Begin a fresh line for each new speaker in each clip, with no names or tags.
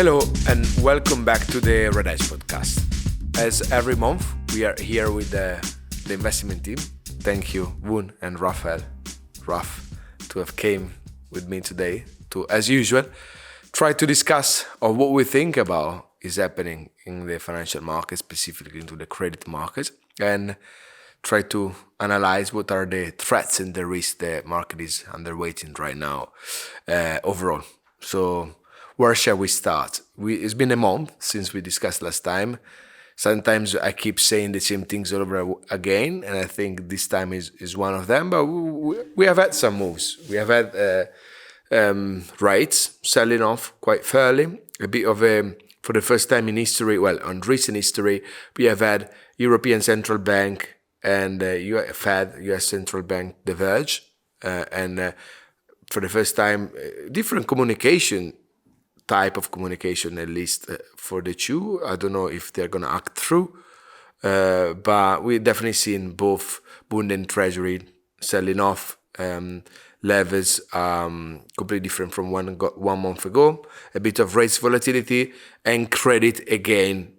Hello and welcome back to the Redhedge Podcast. As every month, we are here with the investment team. Thank you, Voon and Raphaël, to have came with me today to, as usual, try to discuss on what we think about is happening in the financial market, specifically into the credit market, and try to analyze what are the threats and the risks the market is underweighting right now overall. So where shall we start? It's been a month since we discussed last time. Sometimes I keep saying the same things all over again, and I think this time is one of them. But we have had some moves. We have had rates selling off quite fairly. A bit of a, for the first time in history, on recent history, we have had European Central Bank and Fed, US Central Bank, diverge. And for the first time, different type of communication, at least for the two. I don't know if they're going to act through, but we've definitely seen both Bund and Treasury selling off levels completely different from one month ago. A bit of rates volatility and credit again,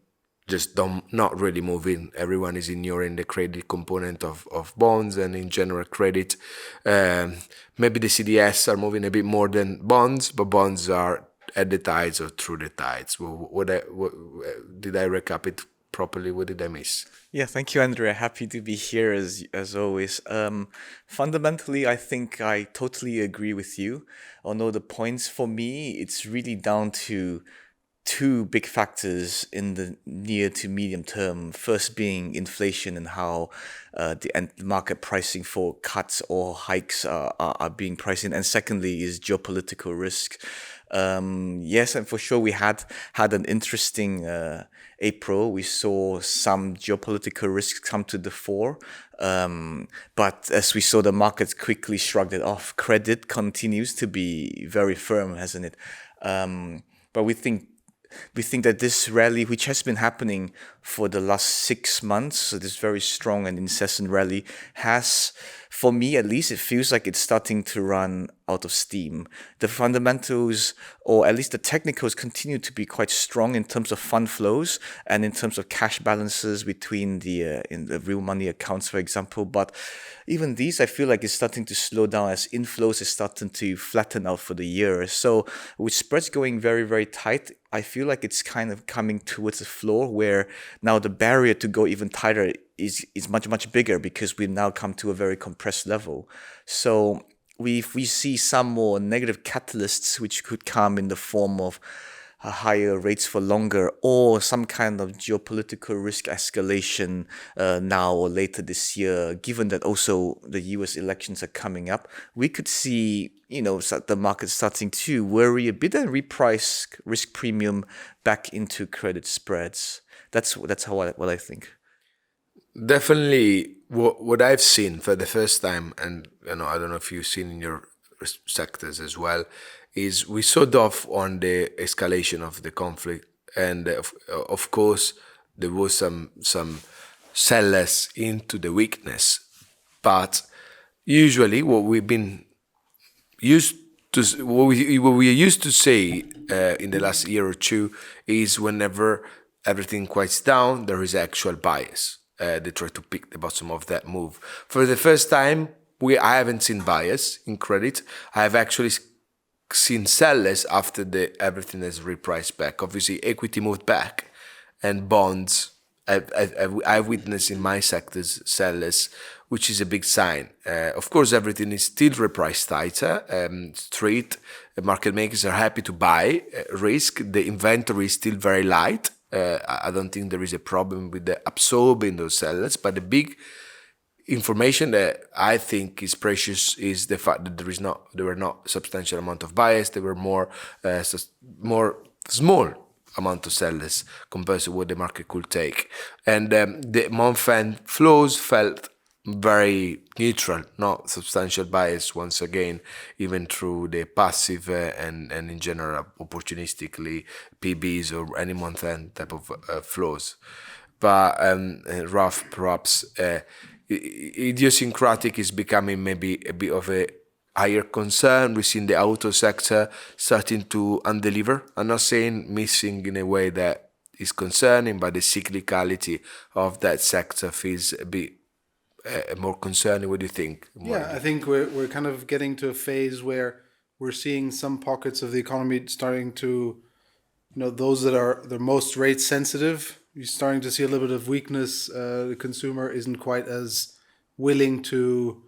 just not really moving. Everyone is ignoring the credit component of bonds and in general credit. Maybe the CDS are moving a bit more than bonds, but bonds are at the tides or through the tides. What did I recap it properly? What did I miss?
Yeah, thank you, Andrea. Happy to be here as always. Fundamentally, I think I totally agree with you. Although the points for me, it's really down to two big factors in the near to medium term. First being inflation and how the market pricing for cuts or hikes are being priced in. And secondly is geopolitical risk. Yes, and for sure we had an interesting April. We saw some geopolitical risks come to the fore. But as we saw, the markets quickly shrugged it off. Credit continues to be very firm, hasn't it? But we think that this rally, which has been happening for the last 6 months, so this very strong and incessant rally, has, for me at least, it feels like it's starting to run out of steam. The fundamentals, or at least the technicals, continue to be quite strong in terms of fund flows and in terms of cash balances between in the real money accounts, for example. But even these, I feel like it's starting to slow down as inflows is starting to flatten out for the year. So with spreads going very, very tight, I feel like it's kind of coming towards a floor where now the barrier to go even tighter is much, much bigger because we've now come to a very compressed level. So if we see some more negative catalysts which could come in the form of higher rates for longer or some kind of geopolitical risk escalation now or later this year, given that also the US elections are coming up, we could see, the market starting to worry a bit and reprice risk premium back into credit spreads. That's what I think.
Definitely, what I've seen for the first time, and I don't know if you've seen in your sectors as well, is we sawed off on the escalation of the conflict, and of course there was some sellers into the weakness, but usually what we are used to say in the last year or two is whenever everything quiets down, there is actual bias. They try to pick the bottom of that move. For the first time, I haven't seen bias in credit. I have actually seen sellers after everything has repriced back. Obviously, equity moved back, and bonds. I've witnessed in my sectors sellers, which is a big sign. Of course, everything is still repriced tighter. Street market makers are happy to buy risk. The inventory is still very light. I don't think there is a problem with absorbing those sellers, but the big information that I think is precious is the fact that there were not substantial amount of buyers. There were more small amount of sellers compared to what the market could take, and the month-end flows felt very neutral, not substantial bias once again, even through the passive and in general opportunistically PBs or any month-end type of flows. But Raf, perhaps idiosyncratic is becoming maybe a bit of a higher concern. We've seen the auto sector starting to undeliver. I'm not saying missing in a way that is concerning, but the cyclicality of that sector feels a bit more concerning. What do you think?
Yeah, I think we're kind of getting to a phase where we're seeing some pockets of the economy starting to, those that are the most rate sensitive, you're starting to see a little bit of weakness. The consumer isn't quite as willing to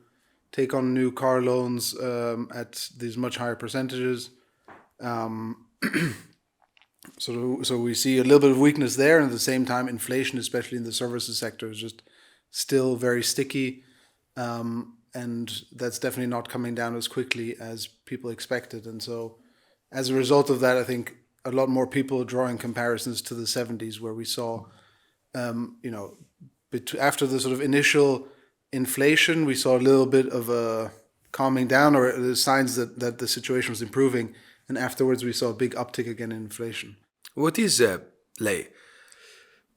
take on new car loans at these much higher percentages. So we see a little bit of weakness there, and at the same time, inflation, especially in the services sector, is just still very sticky, and that's definitely not coming down as quickly as people expected. And so, as a result of that, I think a lot more people are drawing comparisons to the 70s, where we saw, after the sort of initial inflation, we saw a little bit of a calming down, or the signs that the situation was improving. And afterwards, we saw a big uptick again in inflation.
What is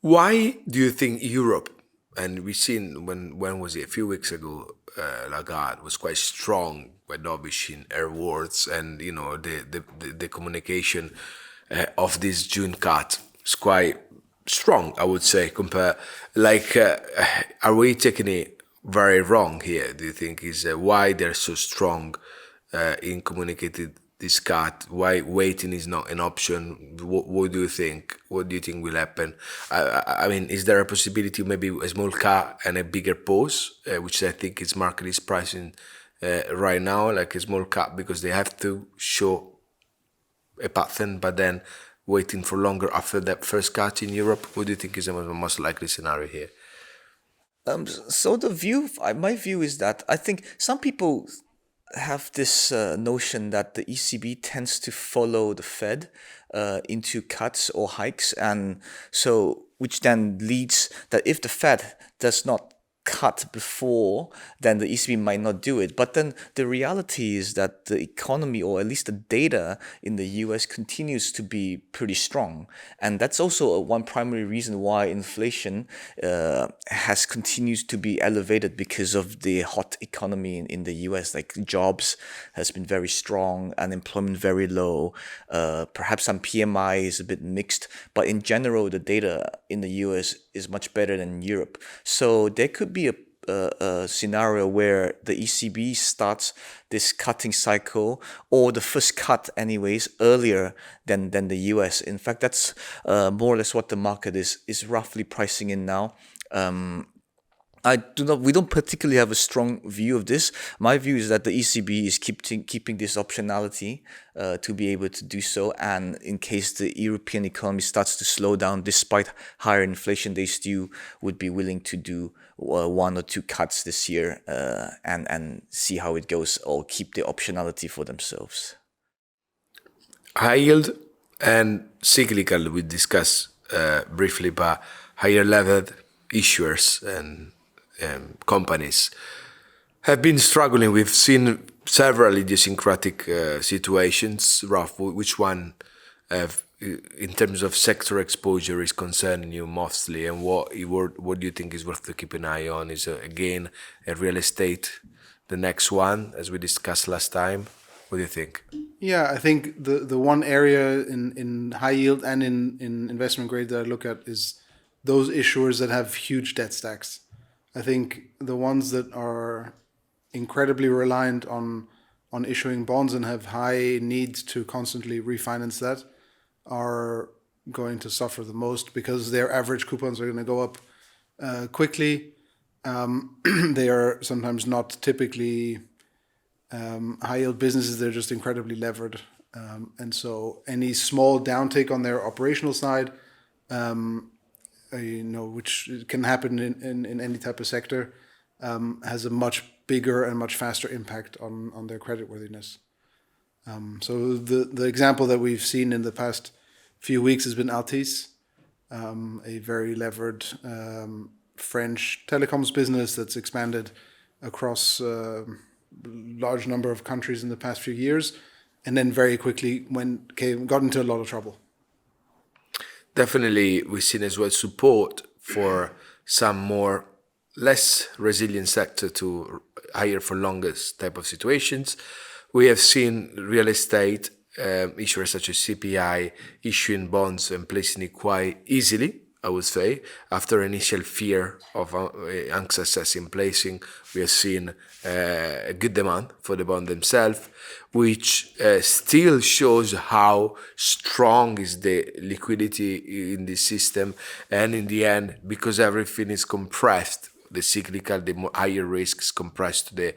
why do you think Europe, and we've seen when was it, a few weeks ago, Lagarde was quite strong by dovish in her words, and the communication of this June cut is quite strong, I would say, compare are we taking it very wrong here? Do you think is why they're so strong in communicating this cut? Why waiting is not an option? What do you think? What do you think will happen? I mean, is there a possibility maybe a small cut and a bigger pause, which I think is market is pricing right now, like a small cut because they have to show a pattern, but then waiting for longer after that first cut in Europe? What do you think is the most likely scenario here?
So my view is that I think some people have this notion that the ECB tends to follow the Fed into cuts or hikes, and so which then leads that if the Fed does not cut before, then the ECB might not do it. But then the reality is that the economy, or at least the data in the US, continues to be pretty strong. And that's also one primary reason why inflation has continued to be elevated, because of the hot economy in the US. Like jobs has been very strong, unemployment very low. Perhaps some PMI is a bit mixed, but in general, the data in the US is much better than Europe. So there could be a scenario where the ECB starts this cutting cycle, or the first cut anyways, earlier than the US. In fact, that's more or less what the market is roughly pricing in now. We don't particularly have a strong view of this. My view is that the ECB is keeping this optionality to be able to do so. And in case the European economy starts to slow down despite higher inflation, they still would be willing to do one or two cuts this year and see how it goes, or keep the optionality for themselves.
High yield and cyclical we discussed briefly, but higher levered issuers and companies have been struggling. We've seen several idiosyncratic situations. Raf, which one in terms of sector exposure is concerning you mostly, and what do you think is worth to keep an eye on? Is again a real estate the next one, as we discussed last time? What do you think?
Yeah, I think the one area in high yield and in investment grade that I look at is those issuers that have huge debt stacks. I think the ones that are incredibly reliant on issuing bonds and have high needs to constantly refinance that are going to suffer the most, because their average coupons are going to go up quickly. They are sometimes not typically high yield businesses. They're just incredibly levered. And so any small downtake on their operational side, which can happen in any type of sector, has a much bigger and much faster impact on their creditworthiness. So the example that we've seen in the past few weeks has been Altice, a very levered French telecoms business that's expanded across a large number of countries in the past few years, and then very quickly got into a lot of trouble.
Definitely, we've seen as well support for some more less resilient sector to higher for longest type of situations. We have seen real estate issuers such as CPI issuing bonds and placing it quite easily, I would say. After initial fear of unsuccess in placing, we have seen a good demand for the bond themselves, which still shows how strong is the liquidity in the system. And in the end, because everything is compressed, the cyclical, the more higher risk is compressed to the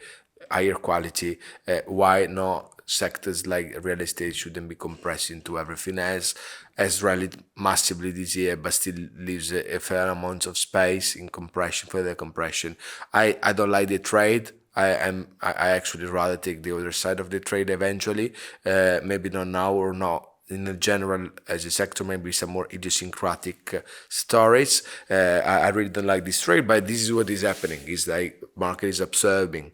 higher quality. Why not sectors like real estate shouldn't be compressed into everything else, as rallied massively this year, but still leaves a fair amount of space in compression, further compression. I don't like the trade. I actually rather take the other side of the trade eventually. Maybe not now or not in a general as a sector, maybe some more idiosyncratic stories. I really don't like this trade, but this is what is happening. Is like market is absorbing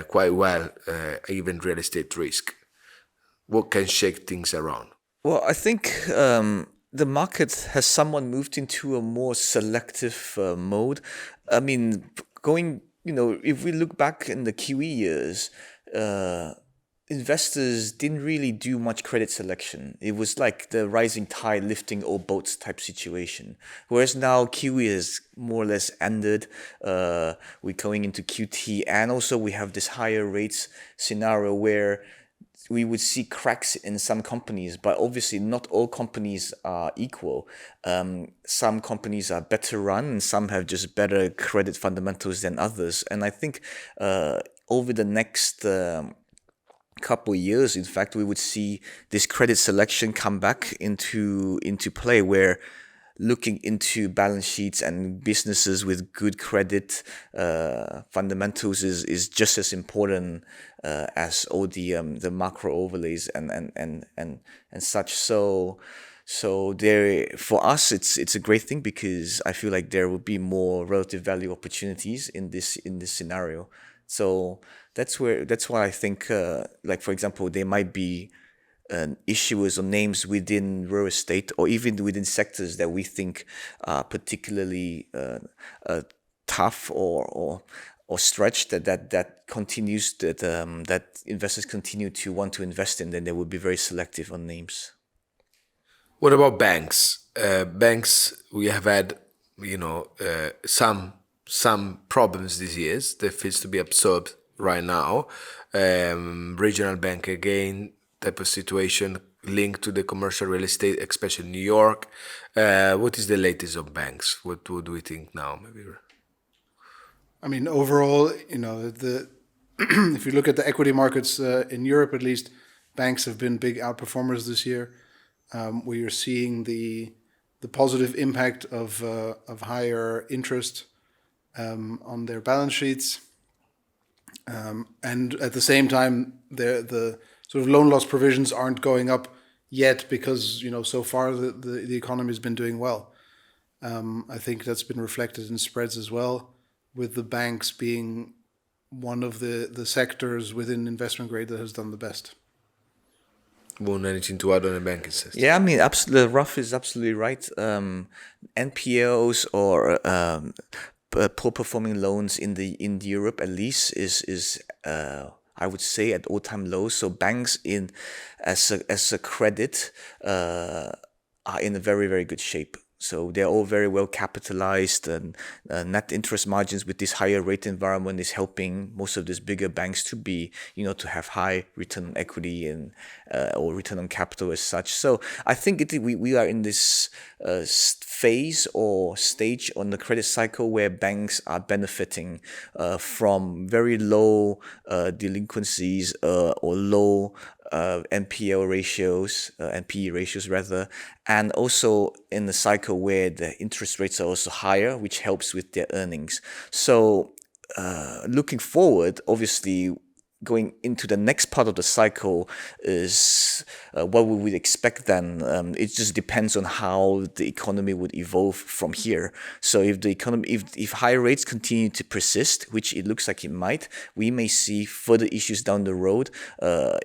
quite well even real estate risk. What can shake things around?
Well, I think the market has somewhat moved into a more selective mode. I mean, if we look back in the QE years, investors didn't really do much credit selection. It was like the rising tide lifting all boats type situation. Whereas now QE is more or less ended. We're going into QT, and also we have this higher rates scenario where we would see cracks in some companies, but obviously not all companies are equal. Some companies are better run and some have just better credit fundamentals than others. And I think over the next couple of years, in fact, we would see this credit selection come back into play, where looking into balance sheets and businesses with good credit fundamentals is just as important as all the macro overlays and such. So there, for us, it's a great thing, because I feel like there will be more relative value opportunities in this scenario. So that's why I think, like for example, there might be issuers or names within real estate or even within sectors that we think are particularly tough or stretched, that continues, that investors continue to want to invest in. Then they will be very selective on names.
What about banks? Banks, we have had some problems these years that feels to be absorbed right now. Regional bank again type of situation linked to the commercial real estate, especially New York. What is the latest on banks? What do we think now? Maybe.
I mean, overall, if you look at the equity markets in Europe, at least, banks have been big outperformers this year. We are seeing the positive impact of higher interest on their balance sheets, and at the same time, the sort of loan loss provisions aren't going up yet, because so far the economy has been doing well. I think that's been reflected in spreads as well, with the banks being one of the sectors within investment grade that has done the best.
Voon, anything to add on the banking system?
Yeah, I mean, absolutely. Ruff is absolutely right. NPLs or poor performing loans in Europe, at least, is I would say at all-time lows. So banks as a credit are in a very, very good shape. So they're all very well capitalized, and net interest margins with this higher rate environment is helping most of these bigger banks to be, to have high return on equity and or return on capital as such. So I think we are in this phase or stage on the credit cycle where banks are benefiting from very low delinquencies or low NPL ratios, NPE ratios rather, and also in the cycle where the interest rates are also higher, which helps with their earnings. So looking forward, obviously, going into the next part of the cycle is what we would expect then. It just depends on how the economy would evolve from here. So if the economy, if higher rates continue to persist, which it looks like it might, we may see further issues down the road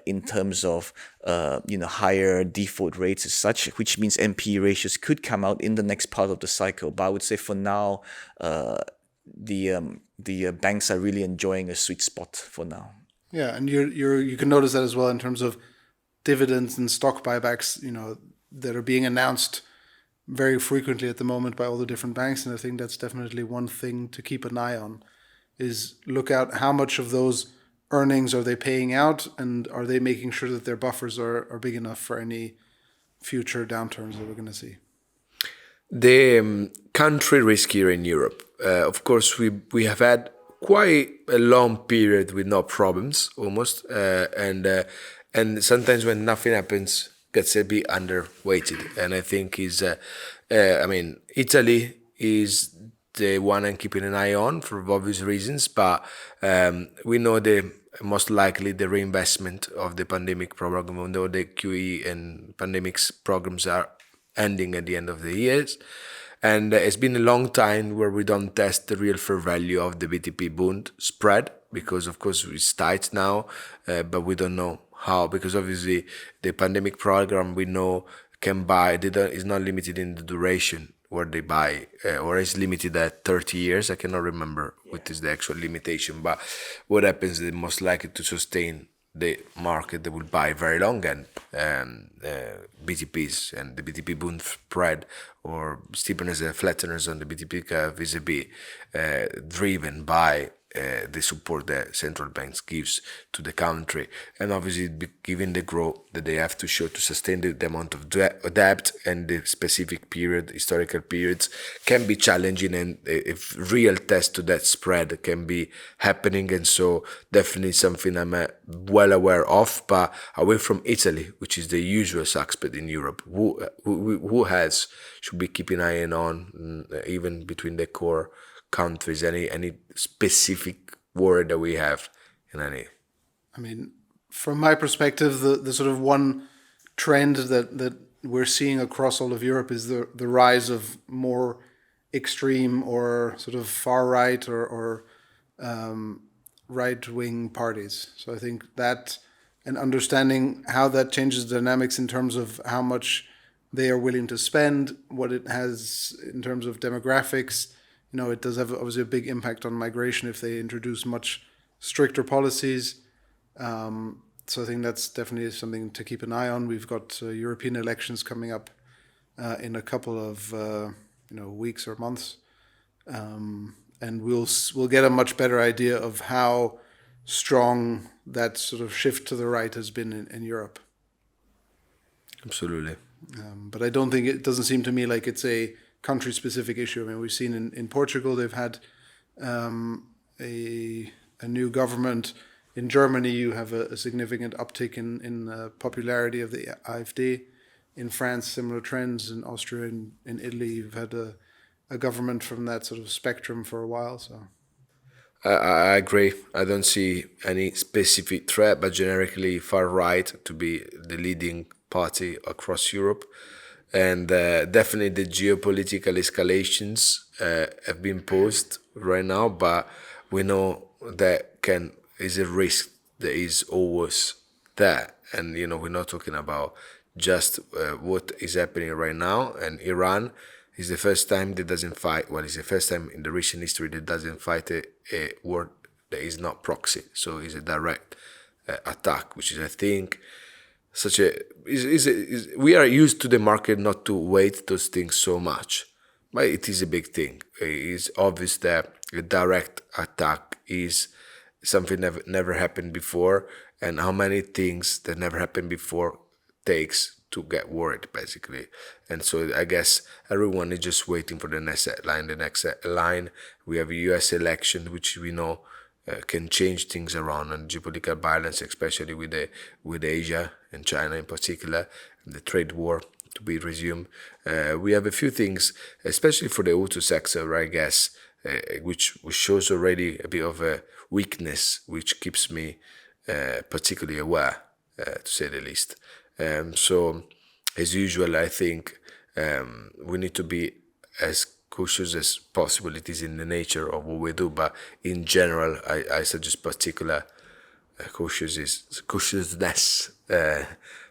in terms of higher default rates as such, which means NPE ratios could come out in the next part of the cycle. But I would say for now, the banks are really enjoying a sweet spot for now.
Yeah, and you can notice that as well in terms of dividends and stock buybacks, that are being announced very frequently at the moment by all the different banks. And I think that's definitely one thing to keep an eye on, is look out how much of those earnings are they paying out, and are they making sure that their buffers are big enough for any future downturns that we're going to see.
The country risk here in Europe. Of course, we have had quite a long period with no problems, almost, and sometimes when nothing happens, gets a bit underweighted. And I think Italy is the one I'm keeping an eye on for obvious reasons, but we know most likely the reinvestment of the pandemic program, although the QE and pandemics programs are ending at the end of the years. And it's been a long time where we don't test the real fair value of the BTP Bund spread, because of course it's tight now, but we don't know how, because obviously the pandemic program we know can buy, is not limited in the duration where they buy, or is limited at 30 years. I cannot remember what is the actual limitation, but what happens is most likely to sustain the market that will buy very long end BTPs, and the BTP Bund spread or steepeners and flatteners on the BTP curve is a bit driven by the support that central banks gives to the country, and obviously given the growth that they have to show to sustain the amount of debt, and the specific historical periods can be challenging, and if real test to that spread can be happening. And so definitely something I'm well aware of. But away from Italy, which is the usual suspect in Europe, who should be keeping an eye on, even between the core countries, any specific worry that we have in any?
From my perspective, the sort of one trend that we're seeing across all of Europe is the rise of more extreme or sort of far right or right-wing parties. So I think that, and understanding how that changes the dynamics in terms of how much they are willing to spend, what it has in terms of demographics. It does have obviously a big impact on migration if they introduce much stricter policies. So I think that's definitely something to keep an eye on. We've got European elections coming up in a couple of weeks or months, and we'll get a much better idea of how strong that sort of shift to the right has been in Europe.
Absolutely.
But I don't think, it doesn't seem to me like it's a country-specific issue. We've seen in Portugal, they've had a new government. In Germany, you have a significant uptick in popularity of the AfD. In France, similar trends. In Austria and in Italy, you've had a government from that sort of spectrum for a while. So
I agree. I don't see any specific threat, but generically far right to be the leading party across Europe. And definitely the geopolitical escalations have been posed right now, but we know that is a risk that is always there. And, we're not talking about just what is happening right now. And Iran is the first time that doesn't fight, it's the first time in the recent history that doesn't fight a war that is not proxy. So it's a direct attack, which is, I think, we are used to the market not to weight those things so much, but it is a big thing. It is obvious that a direct attack is something that never happened before, and how many things that never happened before takes to get worried, basically. And so I guess everyone is just waiting for the next headline. The next headline, we have a US election, which we know can change things around, and geopolitical balance, especially with Asia and China in particular, and the trade war to be resumed. We have a few things, especially for the auto sector, I guess, which shows already a bit of a weakness, which keeps me particularly aware, to say the least. So, as usual, I think we need to be as cautious as possible. It is in the nature of what we do, but in general, I suggest particular cautiousness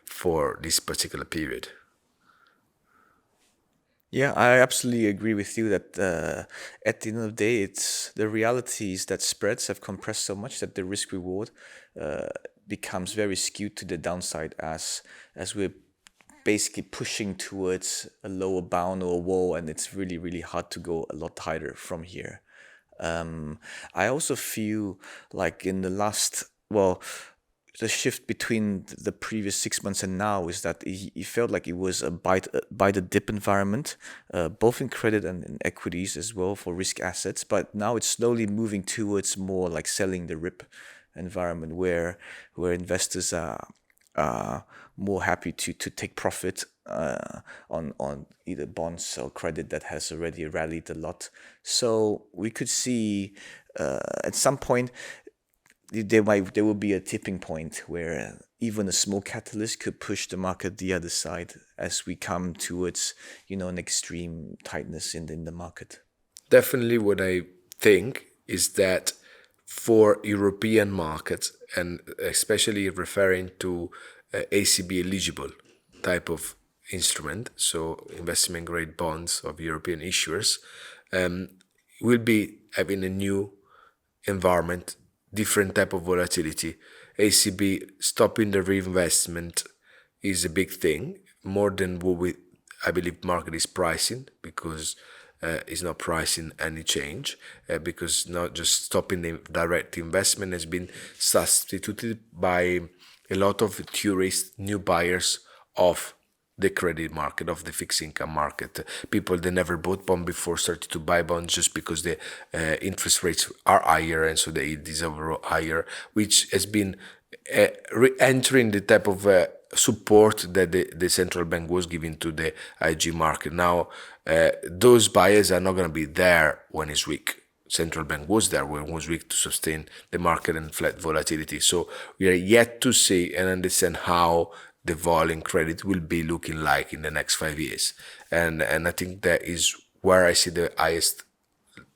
for this particular period.
Yeah, I absolutely agree with you that at the end of the day, it's the reality is that spreads have compressed so much that the risk reward becomes very skewed to the downside as we're basically pushing towards a lower bound or a wall, and it's really, really hard to go a lot higher from here. I also feel like in the last, well, the shift between the previous 6 months and now is that it felt like it was a buy the dip environment, both in credit and in equities as well for risk assets. But now it's slowly moving towards more like selling the rip environment where investors are more happy to take profit on either bonds or credit that has already rallied a lot. So we could see at some point there will be a tipping point where even a small catalyst could push the market the other side as we come towards an extreme tightness in the market.
Definitely, what I think is that for European markets, and especially referring to ACB eligible type of instrument, so investment grade bonds of European issuers, will be having a new environment, different type of volatility. ACB stopping the reinvestment is a big thing, more than what I believe market is pricing, because it's not pricing any change, because not just stopping the direct investment has been substituted by a lot of tourists, new buyers of the credit market, of the fixed income market. People that never bought bond before started to buy bonds just because the interest rates are higher, and so the yield is overall higher, which has been re-entering the type of support that the central bank was giving to the IG market. Now, those buyers are not going to be there when it's weak. Central bank was there when it was weak to sustain the market and flat volatility. So we are yet to see and understand how the vol in credit will be looking like in the next 5 years. And I think that is where I see the highest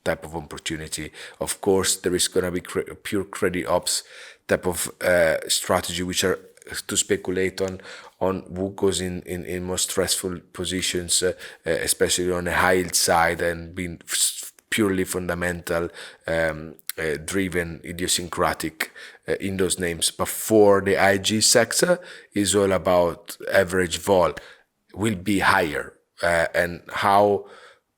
type of opportunity. Of course, there is going to be pure credit ops type of strategy, which are to speculate on who goes in more stressful positions, especially on the high yield side, and being purely fundamental driven, idiosyncratic in those names. But for the IG sector, is all about average vol will be higher, and how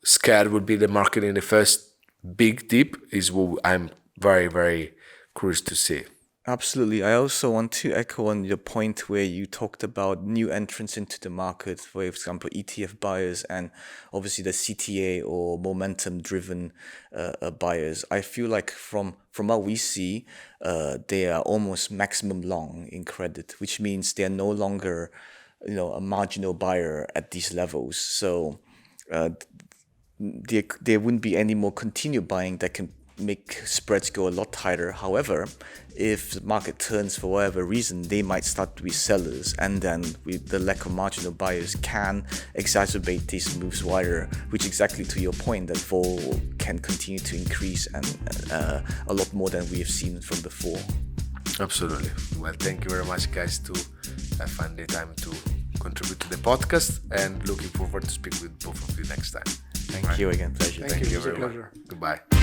scared will be the market in the first big dip is what I'm very, very curious to see.
Absolutely. I also want to echo on your point where you talked about new entrants into the market, for example, ETF buyers and obviously the CTA or momentum-driven buyers. I feel like from what we see, they are almost maximum long in credit, which means they are no longer, a marginal buyer at these levels. So there wouldn't be any more continued buying that can make spreads go a lot tighter. However, if the market turns for whatever reason, they might start to be sellers, and then with the lack of marginal buyers can exacerbate these moves wider, which exactly to your point that vol can continue to increase and a lot more than we have seen from before.
Absolutely. Well, thank you very much, guys, to find the time to contribute to the podcast, and looking forward to speak with both of you next time.
Thank you again. Pleasure.
Thank you
very
very much.
Goodbye.